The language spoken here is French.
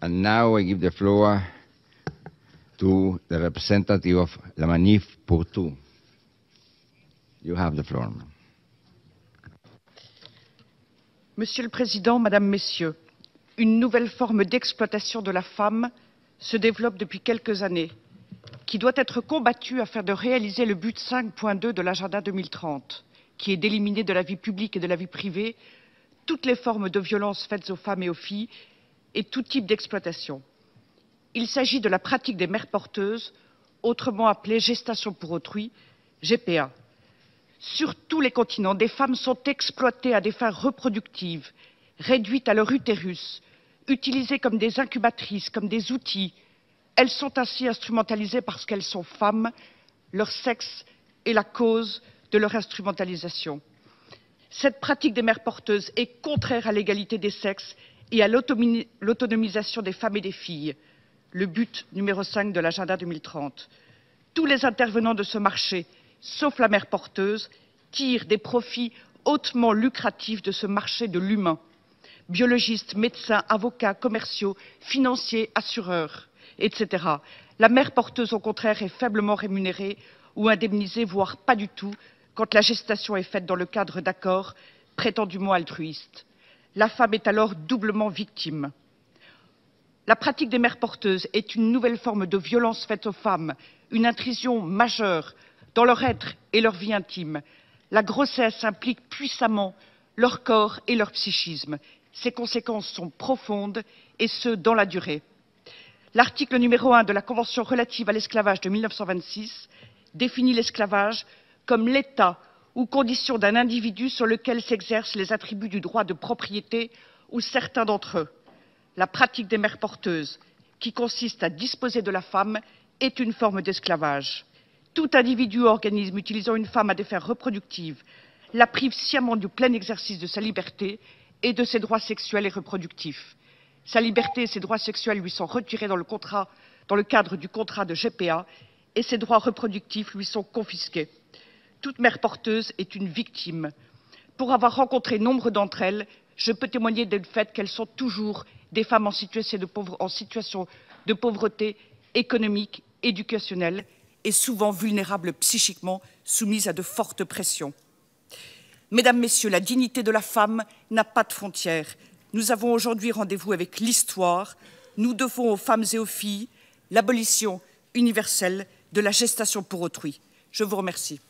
And now I give the floor to the representative of La Manif pour Tout. You have the floor. Monsieur le Président, Madame, Messieurs, une nouvelle forme d'exploitation de la femme se développe depuis quelques années, qui doit être combattue afin de réaliser le but 5.2 de l'agenda 2030, qui est d'éliminer de la vie publique et de la vie privée toutes les formes de violence faites aux femmes et aux filles et tout type d'exploitation. Il s'agit de la pratique des mères porteuses, autrement appelée gestation pour autrui, GPA. Sur tous les continents, des femmes sont exploitées à des fins reproductives, réduites à leur utérus, utilisées comme des incubatrices, comme des outils. Elles sont ainsi instrumentalisées parce qu'elles sont femmes, leur sexe est la cause de leur instrumentalisation. Cette pratique des mères porteuses est contraire à l'égalité des sexes et à l'autonomisation des femmes et des filles, le but numéro 5 de l'agenda 2030. Tous les intervenants de ce marché, sauf la mère porteuse, tirent des profits hautement lucratifs de ce marché de l'humain. Biologistes, médecins, avocats, commerciaux, financiers, assureurs, etc. La mère porteuse, au contraire, est faiblement rémunérée ou indemnisée, voire pas du tout, quand la gestation est faite dans le cadre d'accords prétendument altruistes. La femme est alors doublement victime. La pratique des mères porteuses est une nouvelle forme de violence faite aux femmes, une intrusion majeure dans leur être et leur vie intime. La grossesse implique puissamment leur corps et leur psychisme. Ses conséquences sont profondes, et ce, dans la durée. L'article numéro 1 de la Convention relative à l'esclavage de 1926 définit l'esclavage comme l'état ou condition d'un individu sur lequel s'exercent les attributs du droit de propriété ou certains d'entre eux. La pratique des mères porteuses, qui consiste à disposer de la femme, est une forme d'esclavage. Tout individu ou organisme utilisant une femme à des fins reproductives la prive sciemment du plein exercice de sa liberté et de ses droits sexuels et reproductifs. Sa liberté et ses droits sexuels lui sont retirés dans le cadre du contrat de GPA et ses droits reproductifs lui sont confisqués. Toute mère porteuse est une victime. Pour avoir rencontré nombre d'entre elles, je peux témoigner du fait qu'elles sont toujours des femmes en situation de pauvreté économique, éducationnelle et souvent vulnérables psychiquement, soumises à de fortes pressions. Mesdames, Messieurs, la dignité de la femme n'a pas de frontières. Nous avons aujourd'hui rendez-vous avec l'histoire. Nous devons aux femmes et aux filles l'abolition universelle de la gestation pour autrui. Je vous remercie.